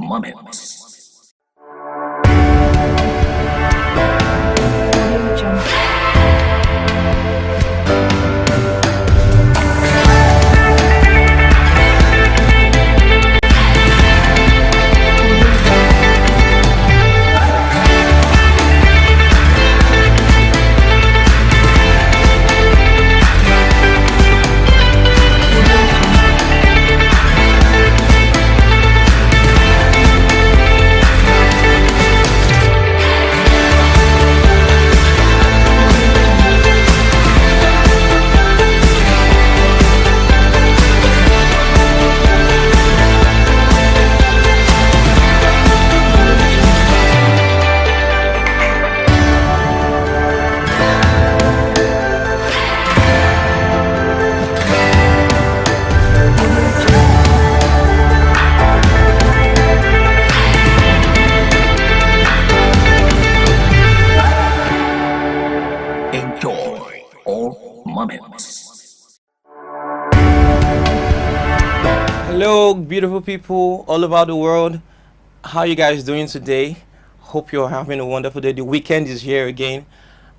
moments. Enjoy all moments. Hello, beautiful people all over the world. How you guys doing today? Hope you're having a wonderful day. The weekend is here again.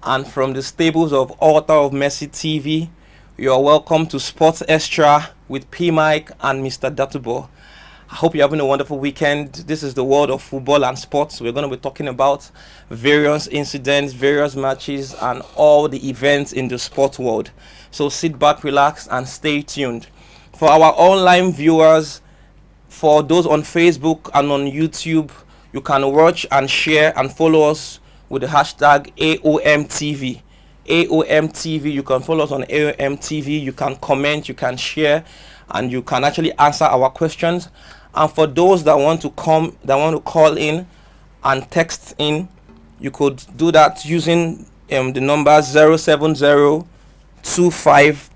And from the stables of Altar of Mercy TV, you're welcome to Sports Extra with P. Mike and Mr. Datubo. I hope you're having a wonderful weekend. This is the world of football and sports. We're going to be talking about various incidents, various matches, and all the events in the sports world. So sit back, relax, and stay tuned. For our online viewers, for those on Facebook and on YouTube, you can watch and share and follow us with the hashtag AOMTV. AOMTV, you can follow us on AOMTV, you can comment, you can share, and you can actually answer our questions. And for those that want to call in and text in, you could do that using the number 070 25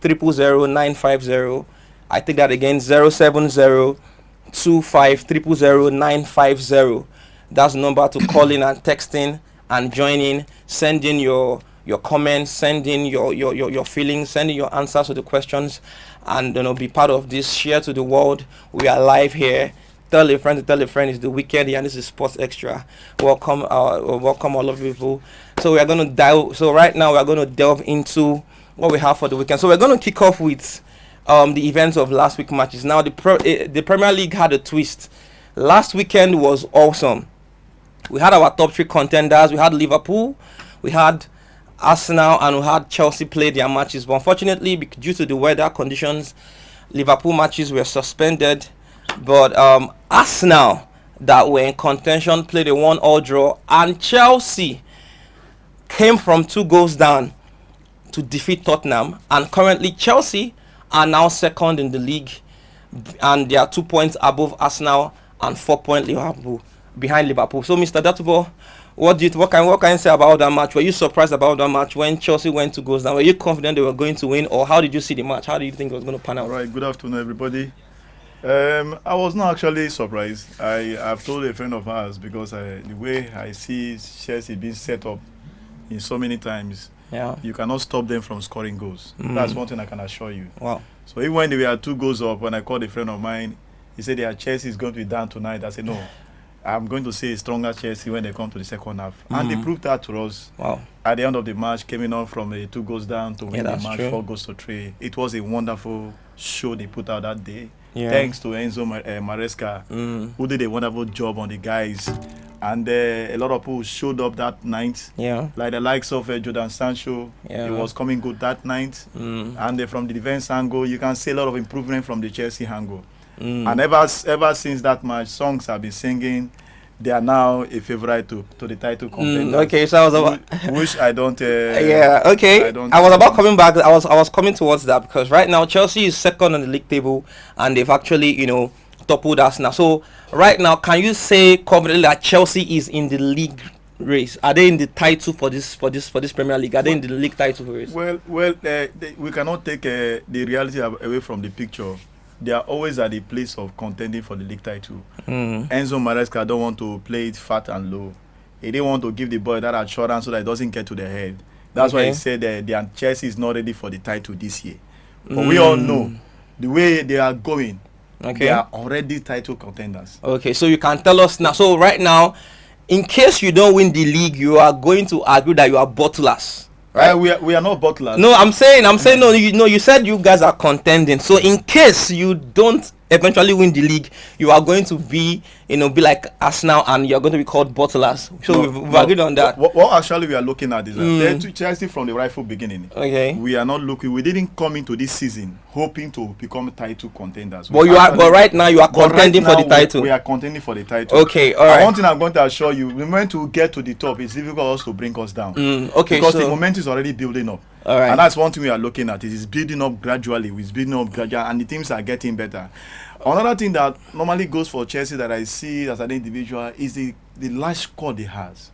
000 I take that again, 070 25 000 That's the number to call in and text in and join in. Send in your comments, send in your feelings, send in your answers to the questions, and be part of this. Share to the world. We are live here. Tell a friend to tell a friend. It's the weekend and this is Sports Extra. Welcome all of you people. So right now we are gonna delve into what we have for the weekend. So we're gonna kick off with the events of last week matches. Now the Premier League had a twist. Last weekend was awesome. We had our top three contenders. We had Liverpool, we had Arsenal, and we had Chelsea play their matches. But unfortunately, due to the weather conditions, Liverpool matches were suspended. But Arsenal, that were in contention, played a 1-1 draw, and Chelsea came from 2 goals down to defeat Tottenham. And currently, Chelsea are now second in the league, and they are 2 points above Arsenal and 4 points behind Liverpool. So, Mr. Datubo, what can you say about that match? Were you surprised about that match when Chelsea went 2 goals down? Were you confident they were going to win, or how did you see the match? How do you think it was going to pan out? All right, good afternoon, everybody. I was not actually surprised. I've told a friend of ours, because the way I see Chelsea being set up in so many times, you cannot stop them from scoring goals. That's one thing I can assure you. Wow. So even when they were 2 goals up, when I called a friend of mine, he said Chelsea is going to be down tonight. I said no. I'm going to say stronger Chelsea when they come to the second half. And they proved that to us. Wow. At the end of the match, coming on from 2 goals down to win the match, true. 4 goals to 3. It was a wonderful show they put out that day. Yeah. Thanks to Enzo Maresca, who did a wonderful job on the guys. And a lot of people showed up that night. Yeah. Like the likes of Jordan Sancho. Yeah. He was coming good that night. And from the defense angle, you can see a lot of improvement from the Chelsea angle. And ever since that match, songs have been singing. They are now a favorite to the title contender. Okay, so I was about which I don't. Yeah. Okay. I was about coming back. I was coming towards that, because right now Chelsea is second on the league table, and they've actually toppled Arsenal. So right now, can you say confidently that Chelsea is in the league race? Are they in the title for this Premier League? Are they in the league title race? Well, we cannot take the reality away from the picture. They are always at the place of contending for the league title. Enzo Maresca don't want to play it fat and low. He didn't want to give the boy that assurance so that it doesn't get to the head. That's why he said that Chelsea is not ready for the title this year. But we all know the way they are going, Okay. They are already title contenders. Okay, so you can tell us now. So right now, in case you don't win the league, you are going to argue that you are bottlers. Right? We are not butlers. No, I'm saying no. You said you guys are contending. So in case you don't eventually win the league, you are going to be like Arsenal, and you're going to be called bottlers. So we've agreed on that. What actually we are looking at is that Chelsea from the rightful beginning. Okay. We are not looking. We didn't come into this season hoping to become title contenders. But right now you are contending for the title. We are contending for the title. Okay, all right. One thing I'm going to assure you: the moment we get to the top, it's difficult also to bring us down. Okay, because the momentum is already building up. All right. And that's one thing we are looking at. It is building up gradually. It's building up gradually, and the teams are getting better. Another thing that normally goes for Chelsea that I see as an individual is the large squad they has.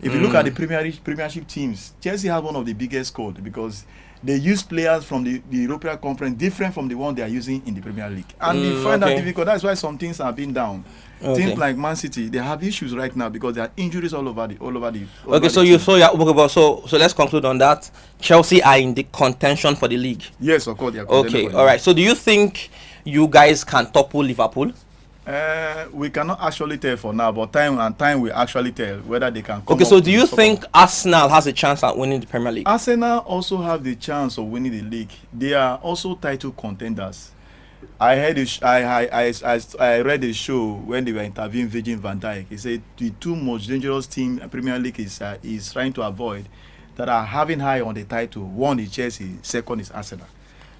If you look at the Premiership teams, Chelsea has one of the biggest squad because they use players from the European Conference different from the one they are using in the Premier League. And they find that difficult. That's why some teams have been down. Teams like Man City, they have issues right now because there are injuries all over the so let's conclude on that. Chelsea are in the contention for the league. Yes, of course they are. Okay, all right. So do you think you guys can topple Liverpool? We cannot actually tell for now, but time will actually tell whether they can come. Okay, so do you think Arsenal has a chance at winning the Premier League? Arsenal also have the chance of winning the league. They are also title contenders. I heard I read a show when they were interviewing Virgil van Dijk. He said the two most dangerous team Premier League is trying to avoid that are having high on the title. One is Chelsea, second is Arsenal.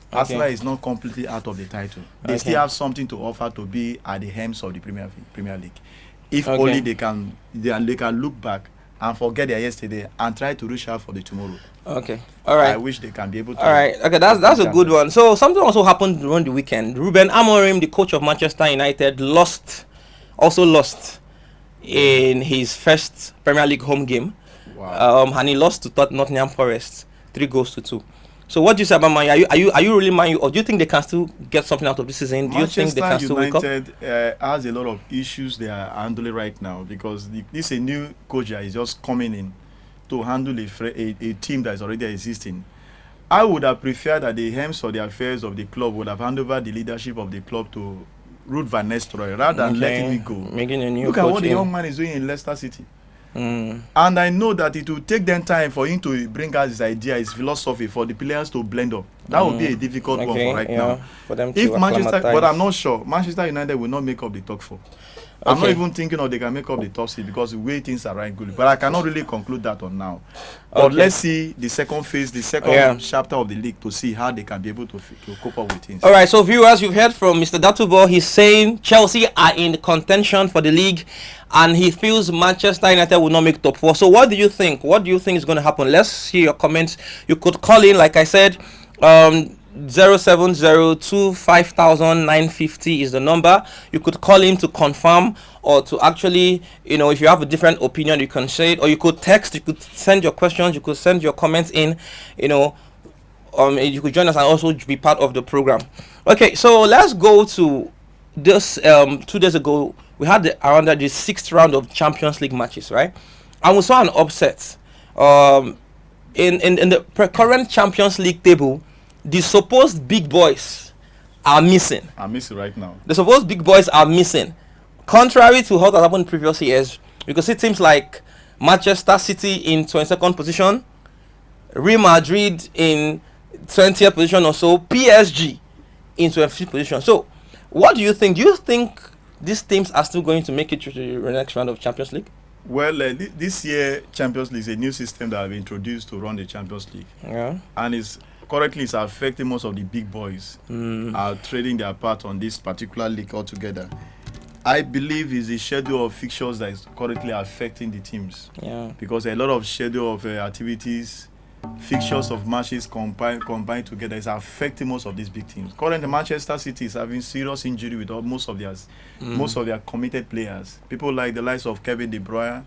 Okay. Arsenal is not completely out of the title. They still have something to offer to be at the helms of the Premier League. If only they can look back and forget their yesterday and try to reach out for the tomorrow. Okay. All right. I wish they can be able to. All right. Okay, that's a good one. So something also happened during the weekend. Ruben Amorim, the coach of Manchester United, lost in his first Premier League home game. Wow. And he lost to Nottingham Forest 3-2. So what do you say about Man U? Are you really Man U, or do you think they can still get something out of this season? Do you think they can still wake up? Manchester United has a lot of issues they are handling right now because this is a new coach that is just coming in to handle a team that is already existing. I would have preferred that the helms of the affairs of the club would have handed over the leadership of the club to Ruud van Nistelrooy rather than letting it go. Making a new Look at what the young man is doing in Leicester City. And I know that it will take them time for him to bring out his idea, his philosophy for the players to blend up. That would be a difficult one for right now. For them to if Manchester, but I'm not sure. Manchester United will not make up the top 4. I'm not even thinking they can make up the top 6 because the way things are right good. But I cannot really conclude that on now. But let's see the second phase, the second chapter of the league to see how they can be able to cope up with things. All right, so viewers, you've heard from Mr. Datubo. He's saying Chelsea are in contention for the league, and he feels Manchester United will not make top 4. So what do you think? What do you think is going to happen? Let's hear your comments. You could call in, like I said, 070250950 is the number. You could call in to confirm or to actually, if you have a different opinion, you can say it, or you could text, you could send your questions, you could send your comments in, you could join us and also be part of the program. Okay, so let's go to this. 2 days ago, we had the 6th round of Champions League matches, right? And we saw an upset. In the current Champions League table, the supposed big boys are missing. I'm missing right now. The supposed big boys are missing. Contrary to what has happened in previous years, because it seems like Manchester City in 22nd position, Real Madrid in 20th position or so, PSG in 25th position. So, what do you think? Do you think these teams are still going to make it to the next round of Champions League? Well, this year Champions League is a new system that I've introduced to run the Champions League. Yeah. And it's affecting most of the big boys are trading their part on this particular league altogether. I believe it's the schedule of fixtures that is currently affecting the teams. Yeah. Because a lot of schedule of activities, fixtures of matches combined together is affecting most of these big teams. Currently, Manchester City is having serious injury with most of their committed players. People like the likes of Kevin De Bruyne,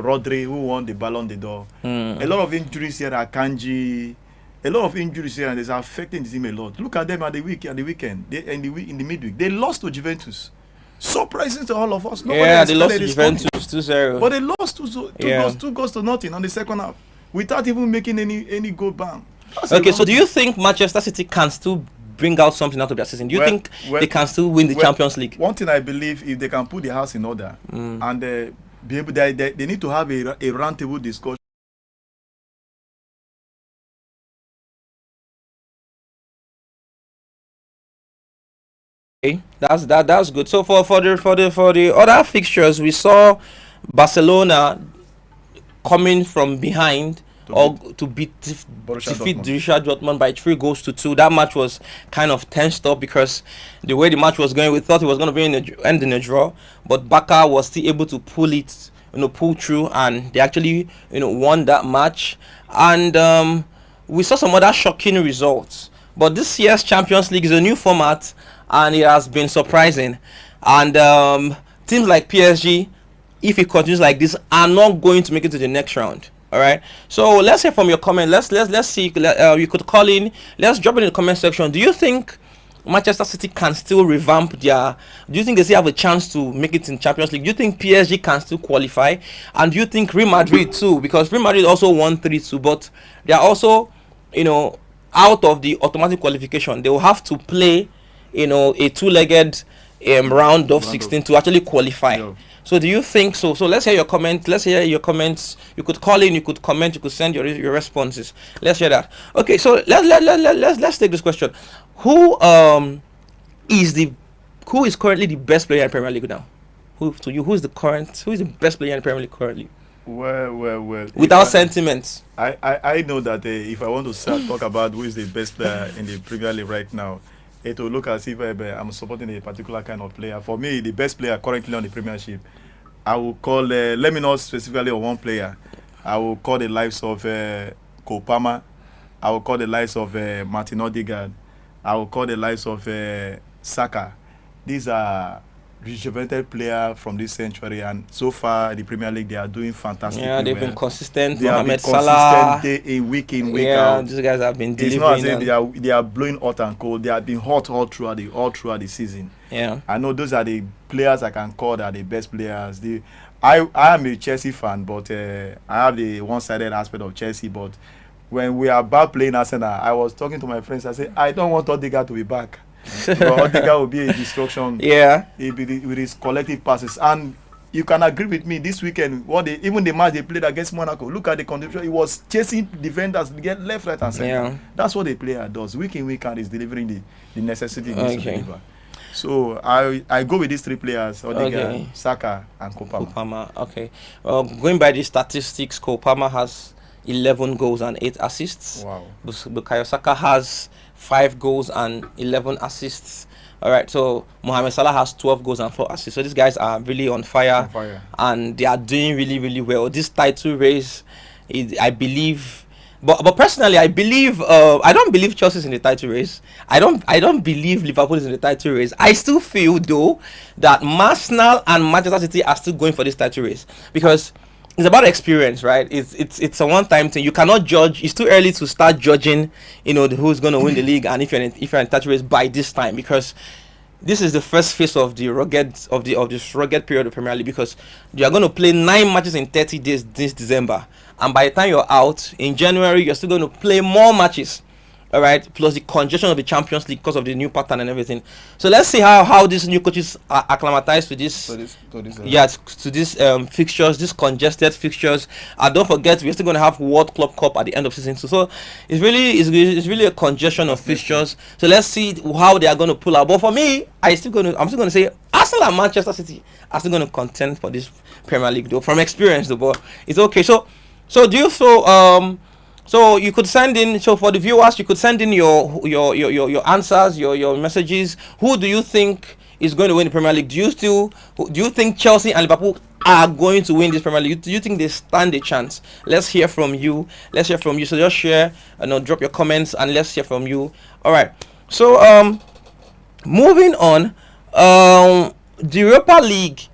Rodri, who won the Ballon d'Or. A lot of injuries here at Kanji. A lot of injuries here, and it's affecting the team a lot. Look at them at the weekend. In the midweek, they lost to Juventus. Surprising to all of us. They lost to Juventus 2-0. But they lost 2 goals to nothing on the second half without even making any goal bang. Okay, so do you think Manchester City can still bring out something out of their season? Do you think they can still win the Champions League? One thing I believe, if they can put the house in order and be able, they need to have a roundtable discussion. Okay, that's good. So for the other fixtures, we saw Barcelona coming from behind to defeat Borussia Dortmund by 3-2. That match was kind of tensed up because the way the match was going, we thought it was going to be end in a draw, but Barca was still able to pull through, and they actually won that match. And we saw some other shocking results. But this year's Champions League is a new format, and it has been surprising. And teams like PSG, if it continues like this, are not going to make it to the next round. All right. So let's hear from your comment. Let's see. You could call in. Let's drop it in the comment section. Do you think Manchester City can still revamp their? Do you think they still have a chance to make it in Champions League? Do you think PSG can still qualify? And do you think Real Madrid too? Because Real Madrid also won 3-2, but they are also, out of the automatic qualification. They will have to play, a two-legged round of 16 to actually qualify. Yeah. So do you think so? So let's hear your comments. You could call in, you could comment, you could send your responses. Let's hear that. Okay, so let's take this question. Who is currently the best player in Premier League now? Who is the best player in Premier League currently? Well. Without sentiments. I know that if I want to talk about who is the best player in the Premier League right now, it will look as if I'm supporting a particular kind of player. For me, the best player currently on the Premiership, I will call, let me not specifically on one player, I will call the likes of Cole Palmer, I will call the likes of Martin Odegaard, I will call the likes of Saka. These are rejuvenated players from this century, and so far in the Premier League they are doing fantastic. Yeah, they've been consistent. They have been consistent day in, week out. These guys have been delivering. It's not as if they are blowing hot and cold. They have been hot all throughout the season. Yeah, I know those are the players I can call that are the best players. I am a Chelsea fan, but I have the one-sided aspect of Chelsea. But when we are about playing Arsenal, I was talking to my friends. I said I don't want Odegaard to be back. Odegaard will be a destruction. Yeah, with his collective passes, and you can agree with me. This weekend, even the match they played against Monaco, look at the condition. He was chasing defenders, get left, right, and center. Yeah. That's what the player does. Week in, week out, is delivering the necessity to deliver. So I go with these three players: Odegaard, Saka, and Cole Palmer. Okay. Going by the statistics, Cole Palmer has 11 goals and 8 assists. Wow. Bukayo Saka has 5 goals and 11 assists. All right, so Mohamed Salah has 12 goals and 4 assists. So these guys are really on fire. And they are doing really, really well. This title race, I believe, but personally, I believe I don't believe Chelsea's in the title race. I don't believe Liverpool is in the title race. I still feel though that Arsenal and Manchester City are still going for this title race because it's about experience, right? It's a one-time thing. You cannot judge. It's too early to start judging, who's going to win the league and if you're in touch race by this time, because this is the first phase of the this rugged period of Premier League, because you are going to play 9 matches in 30 days this December, and by the time you're out in January, you're still going to play more matches. All right, plus the congestion of the Champions League because of the new pattern and everything. So let's see how these new coaches are acclimatized to these fixtures, these congested fixtures. And don't forget, we're still going to have World Club Cup at the end of season 2. So it's really a congestion of fixtures. So let's see how they are going to pull out. But for me, I'm still going to say Arsenal and Manchester City are still going to contend for this Premier League, though, from experience, though. But it's okay. So So you could send in. So for the viewers, you could send in your answers, your messages. Who do you think is going to win the Premier League? Do you think Chelsea and Liverpool are going to win this Premier League? Do you think they stand a chance? Let's hear from you. So just share and drop your comments and let's hear from you. All right. So moving on, the Europa League.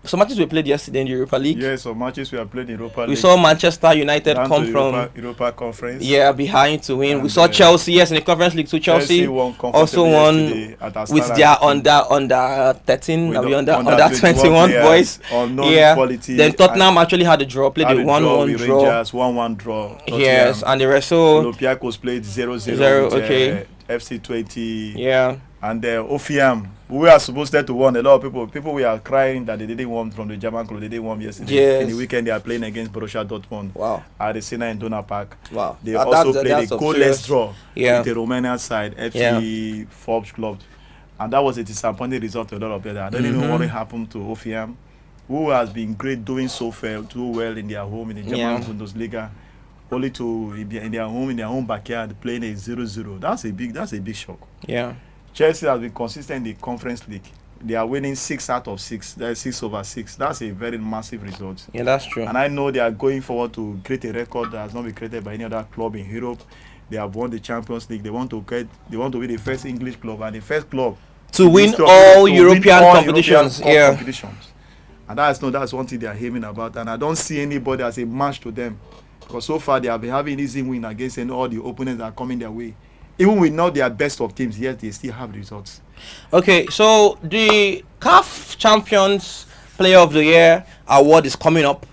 So matches we played yesterday in the Europa League. Yeah, so matches we have played in Europa League. We saw Manchester United come from Europa Conference. Yeah, behind to win. And we saw Chelsea, yes, in the Conference League too. Chelsea also won with their under 13, under 21 boys. Yeah. Quality. Then Tottenham actually had a draw, played a 1-1 draw. Rangers 1-1 draw. Yes, and the rest. So Olympiacos played 0-0. Okay. FC20. Yeah. And Ofiam, we are supposed to win. A lot of people we are crying that they didn't win from the German club. They didn't win yesterday. Yes. In the weekend, they are playing against Borussia Dortmund. Wow. At the Sena in Dona Park. Wow. They also played a goalless draw with the Romanian side, FC Forbes Club. And that was a disappointing result to a lot of players. I don't even know what happened to Ofiam, who has been great, doing so well in their home in the German Bundesliga. Only to in their home backyard playing a 0-0. That's a big shock. Yeah. Chelsea has been consistent in the Conference League. They are winning 6 out of 6. That's 6/6. That's a very massive result. Yeah, that's true. And I know they are going forward to create a record that has not been created by any other club in Europe. They have won the Champions League. They want to be the first English club and the first club to win all European competitions. Competitions. And that's one thing they are aiming about. And I don't see anybody as a match to them. Because so far they have been having easy win against all the opponents that are coming their way. Even with not their best of teams, yet they still have results. Okay, so the CAF Champions Player of the Year award is coming up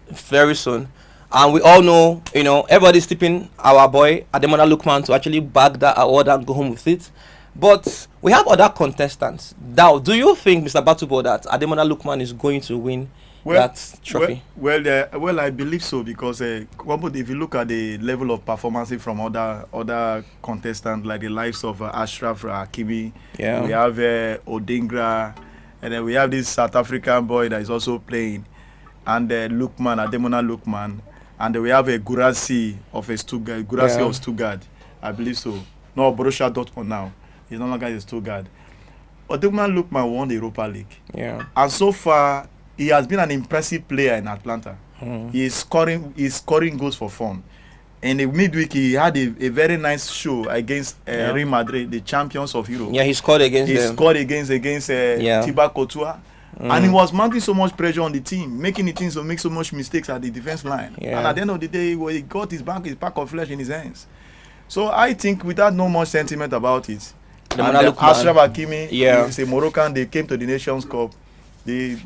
very soon. And we all know, everybody's tipping our boy Ademola Lookman to actually bag that award and go home with it. But we have other contestants. Now, do you think, Mr. Batubo, that Ademola Lookman is going to win that trophy? Well, I believe so because if you look at the level of performance from other contestants like the likes of Ashraf Hakimi, we have Odingra, and then we have this South African boy that is also playing, and Ademola Lookman, and then we have a Gurasi of Stuttgart, I believe so. No, Borussia Dortmund now. He's no longer in Stuttgart. Ademola Lookman won the Europa League. Yeah. And so far, he has been an impressive player in Atlanta. He's scoring goals for fun. In the midweek, he had a very nice show against Real Madrid, the champions of Europe. Yeah, he scored against them. He scored against Thibaut Courtois. And he was mounting so much pressure on the team, making the team make so much mistakes at the defense line. And at the end of the day, he got his pack of flesh in his hands. So I think without no much sentiment about it, Ashraf Hakimi is a Moroccan. They came to the Nations Cup. They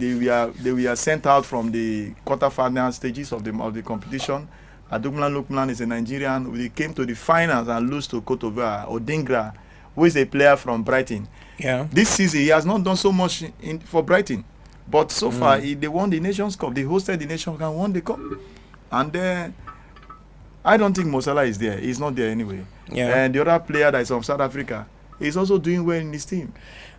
were sent out from the quarterfinal stages of the competition. Ademola Lookman is a Nigerian. They came to the finals and lose to Cote d'Ivoire. Odingra, who is a player from Brighton. Yeah. This season he has not done so much for Brighton, but so far they won the Nations Cup. They hosted the Nations Cup and won the cup. And I don't think Mo Salah is there. He's not there anyway. Yeah. And the other player that is from South Africa is also doing well in his team.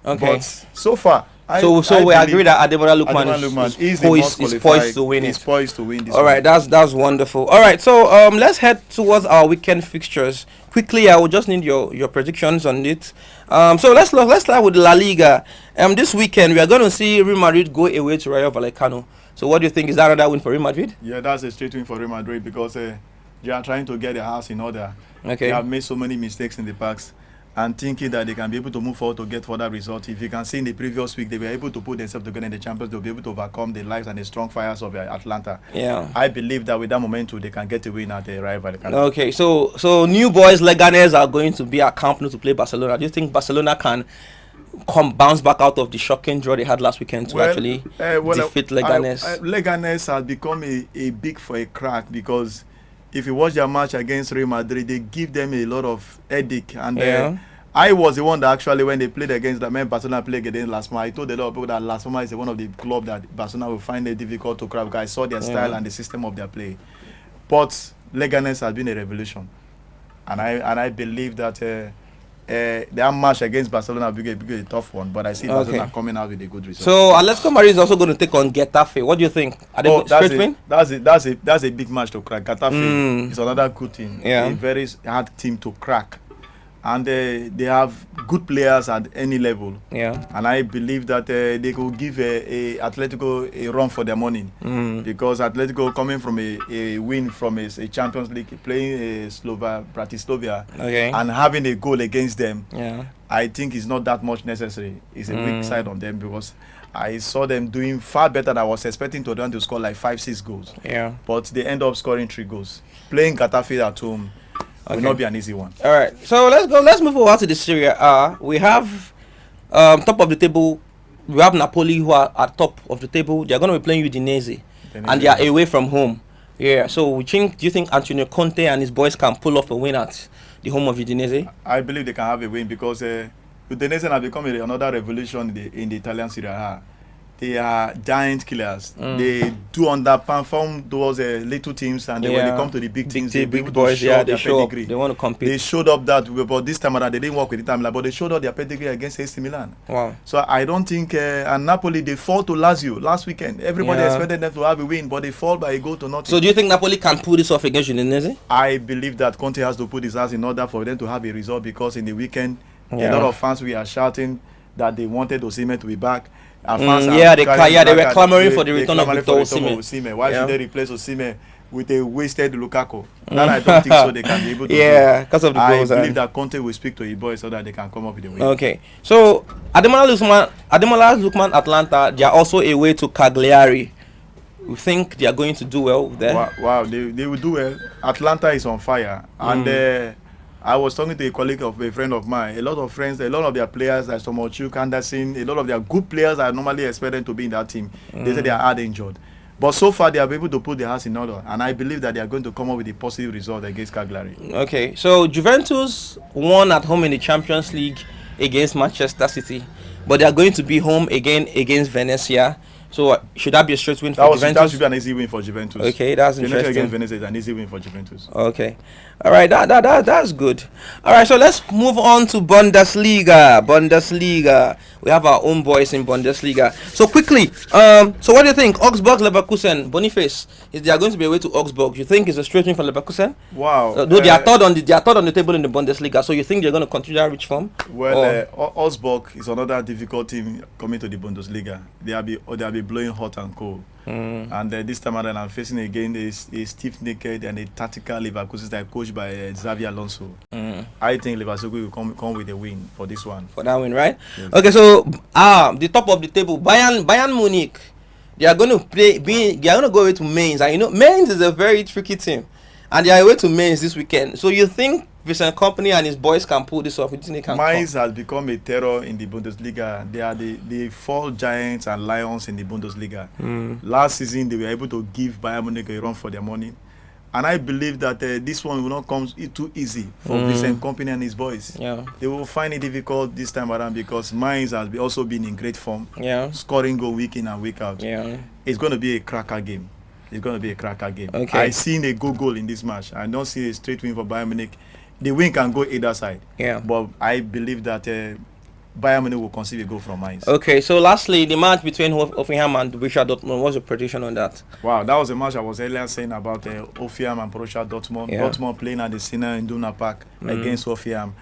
Okay. But so far, I we agree that Ademola Lookman is poised to win it. He's poised to win this. All right, that's wonderful. All right, so let's head towards our weekend fixtures quickly. I will just need your predictions on it. So let's start with La Liga. This weekend we are going to see Real Madrid go away to Rayo Vallecano. So what do you think? Is that another win for Real Madrid? Yeah, that's a straight win for Real Madrid because they are trying to get their house in order. Okay. They have made so many mistakes in the past. And thinking that they can be able to move forward to get further results. If you can see in the previous week, they were able to put themselves together in the Champions. They'll be able to overcome the lives and the strong fires of Atlanta. Yeah. I believe that with that momentum, they can get a win at the rival. Okay, so new boys Leganes are going to be at Camp Nou to play Barcelona. Do you think Barcelona can bounce back out of the shocking draw they had last weekend to actually defeat Leganes? Leganes has become a big for a crack because if you watch their match against Real Madrid, they give them a lot of headache. And I was the one that actually, when they played against them, Barcelona played against Las Palmas, I told a lot of people that Las Palmas is one of the clubs that Barcelona will find it difficult to crack because I saw their style and the system of their play. But Leganes has been a revolution. And I believe that their match against Barcelona will be a tough one, but I see Barcelona coming out with a good result. So Atletico Madrid is also going to take on Getafe. What do you think? Are they straight win? That's a big match to crack. Getafe is another good team. Yeah. A very hard team to crack. And they have good players at any level. Yeah. And I believe that they could give Atletico a run for their money. Because Atletico coming from a win from a Champions League, playing Bratislava, and having a goal against them, I think it's not that much necessary. It's a weak side on them because I saw them doing far better than I was expecting them to score like 5-6 goals. Yeah. But they end up scoring 3 goals. Playing Getafe at home will not be an easy one. All right, so let's move over to the Serie A. We have top of the table. We have Napoli, who are at top of the table. They're going to be playing Udinese, and they are away from home. Yeah. So do you think Antonio Conte and his boys can pull off a win at the home of Udinese? I believe they can have a win because Udinese have become another revolution in the Italian Serie A. They are giant killers. They do underperform those little teams, and when they come to the big teams, they big boys. They show up. They want to compete. They showed up that, but this time around they didn't work with the time, but they showed up their pedigree against AC Milan. Wow. So I don't think and Napoli, they fall to Lazio last weekend. Everybody expected them to have a win, but they fall by a goal to nothing. So do you think Napoli can pull this off against Udinese? I believe that Conte has to put his house in order for them to have a result, because in the weekend a lot of fans were shouting that they wanted Osimhen to be back. They were clamoring for the return of Victor Osimhen. Why should they replace Osimhen with a wasted Lukaku? That I don't think so. They can be able to do. Because of the goals. I believe that Conte will speak to his boys so that they can come up with a win. Okay. So Ademola Lookman Atlanta, they are also away to Cagliari. We think they are going to do well there. Wow, they will do well. Atlanta is on fire, and I was talking to a colleague of a friend of mine. A lot of their players, like Somochuk, Anderson, a lot of their good players I normally expect them to be in that team. They say they are hard injured. But so far, they have been able to put their house in order. And I believe that they are going to come up with a positive result against Cagliari. Okay, so Juventus won at home in the Champions League against Manchester City. But they are going to be home again against Venezia. So should that be a straight win for Juventus? That should be an easy win for Juventus. Okay, that's interesting. Against Venezia is an easy win for Juventus. Okay, all right, that's good. All right, so let's move on to Bundesliga. We have our own boys in Bundesliga. So quickly, so what do you think? Augsburg, Leverkusen, Boniface. They are going to be away to Augsburg. You think it's a straight win for Leverkusen? Wow. Though they are third on the table in the Bundesliga. So you think they're going to continue that rich form? Well, Augsburg is another difficult team coming to the Bundesliga. They'll be blowing hot and cold. And this time around, I'm facing again a stiff-necked and a tactical Leverkusen that coached by Xavi Alonso. I think Leverkusen will come with a win for this one. For that win, right? Yes. Okay, so the top of the table, Bayern Munich. They are going to go away to Mainz. And you know, Mainz is a very tricky team, and they are away to Mainz this weekend. So you think Vincent Kompany and his boys can pull this off? Mainz has become a terror in the Bundesliga. They are the four giants and lions in the Bundesliga. Last season, they were able to give Bayern Munich a run for their money. And I believe that this one will not come too easy for Vincent Kompany and his boys. Yeah. They will find it difficult this time around because Mainz has also been in great form. Yeah. Scoring goal week in and week out. Yeah. It's going to be a cracker game. Okay. I seen a good goal in this match. I don't see a straight win for Bayern Munich. The win can go either side. Yeah. But I believe that Bayern Munich will concede a goal from Mainz. Okay, so lastly, the match between Hoffenheim and Borussia Dortmund. What's your prediction on that? Wow, that was a match I was earlier saying about Hoffenheim and Borussia Dortmund. Yeah. Dortmund playing at the Siena Iduna Park against Hoffenheim.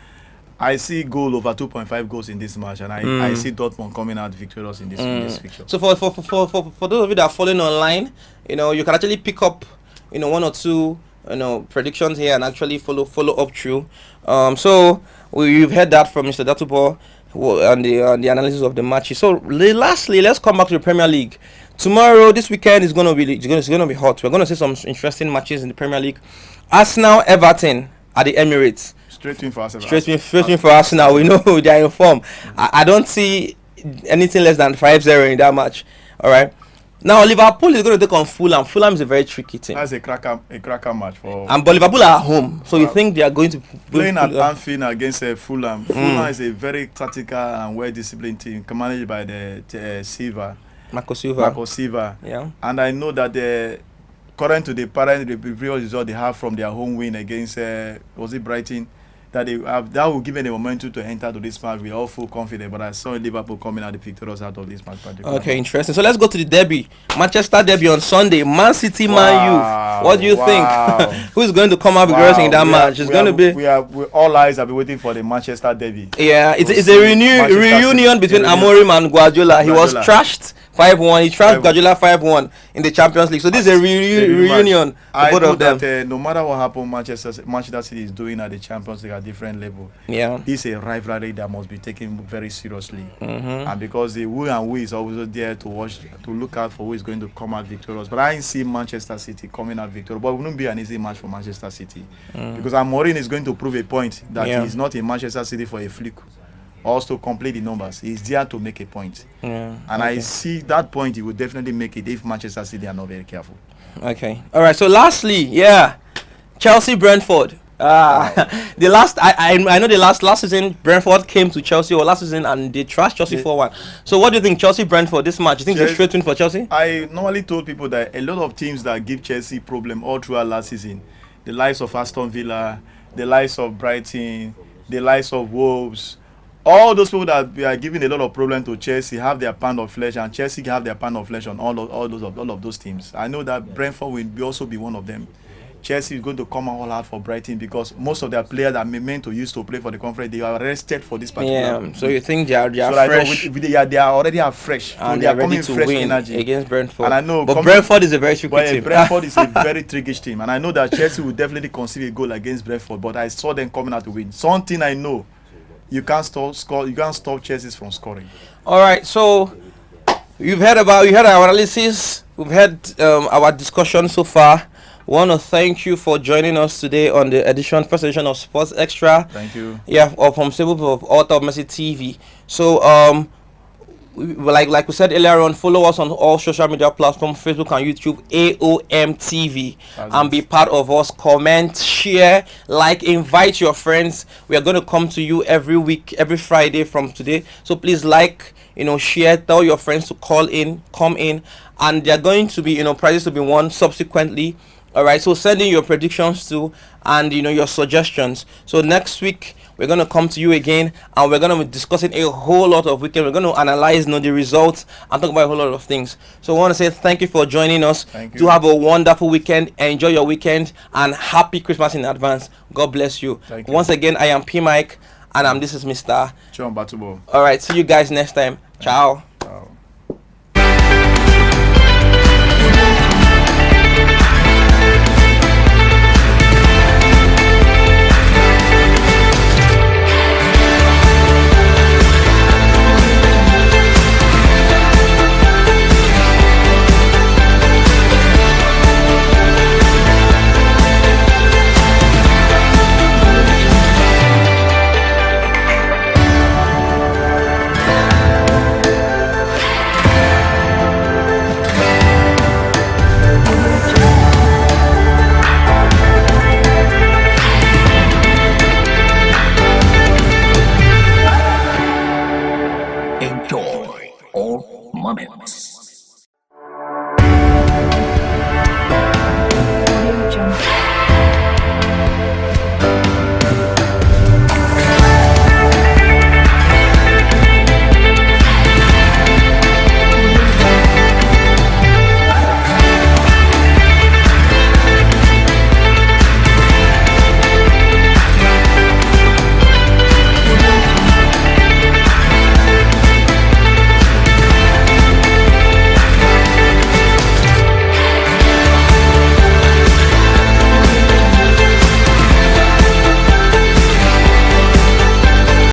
I see goal over 2.5 goals in this match, and I see Dortmund coming out victorious in this fixture. So for those of you that are following online, you know, you can actually pick up, you know, one or two, you know, predictions here and actually follow up through. So you've heard that from Mr. Datubo and the analysis of the matches. So lastly, let's come back to the Premier League. Tomorrow, this weekend is going to be hot. We're going to see some interesting matches in the Premier League. Arsenal, Everton at the Emirates. Straight win for Arsenal. Straight win for Arsenal. We know they are in form. I don't see anything less than 5-0 in that match. All right. Now Liverpool is going to take on Fulham. Fulham is a very tricky team. That's a cracker match for. But Liverpool are at home, so you think they are going to playing at Anfield against Fulham. Fulham is a very tactical and well-disciplined team, managed by the Marco Silva. Yeah. And I know that according to the previous result they have from their home win against Brighton, that that will give them the momentum to enter to this match. We are all full confident, but I saw Liverpool coming out the victorious out of this match. Okay, interesting. So let's go to the derby, Manchester derby on Sunday. Man City, Man U. What do you think? Who is going to come out victorious in that match? It's going to be. We all eyes have been waiting for the Manchester derby. Yeah, it's a reunion between Amorim and Guardiola. He was trashed 5-1. He trashed Guardiola 5-1 in the Champions League. So this is a reunion for both of them. That, no matter what happens, Manchester City is doing at the Champions League at different level. Yeah, this is a rivalry that must be taken very seriously. And because the who and who is always there to watch, to look out for who is going to come out victorious. But I see Manchester City coming out victorious. But it wouldn't be an easy match for Manchester City because Amorim is going to prove a point that he is not in Manchester City for a flick. Also complete the numbers. He's there to make a point. I see that point he will definitely make it if Manchester City are not very careful. Okay. All right. So lastly, Chelsea Brentford. The last I know the last season Brentford came to Chelsea or last season and they trashed Chelsea 4-1. So what do you think Chelsea Brentford this match? You think it's a straight win for Chelsea? I normally told people that a lot of teams that give Chelsea problem all throughout last season, the likes of Aston Villa, the likes of Brighton, the likes of Wolves, all those people that are giving a lot of problem to Chelsea have their pound of flesh, and Chelsea have their pound of flesh on all of those teams. I know that Brentford will also be one of them. Chelsea is going to come all out for Brighton because most of their players are meant to use to play for the conference. They are rested for this particular. Yeah. So you think they are so fresh? They are already fresh. And so they are ready coming to fresh win energy against Brentford. And I know, but Brentford is a very tricky team. Brentford is a very tricky team, and I know that Chelsea will definitely concede a goal against Brentford. But I saw them coming out to win. Something I know, you can't stop Chelsea from scoring. All right. So you heard our analysis. We've had our discussion so far. Want to thank you for joining us today on the first edition of Sports Extra. Thank you. Yeah, from stable of Altar of Mercy TV. So like we said earlier on, follow us on all social media platforms, Facebook and YouTube, AOMTV, and be part of us. Comment, share, like, invite your friends. We are going to come to you every week, every Friday from today. So please share, tell your friends to come in, and they are going to be prizes to be won subsequently. All right, so send in your predictions too, and your suggestions. So next week we're gonna come to you again, and we're gonna be discussing a whole lot of weekend. We're gonna analyze the results and talk about a whole lot of things. So I want to say thank you for joining us. Thank you. Do have a wonderful weekend. Enjoy your weekend, and happy Christmas in advance. God bless you. Thank you. Once again, I am P Mike, and this is Mr. John Batubo. All right, see you guys next time. Ciao. Ciao. Enjoy all moments.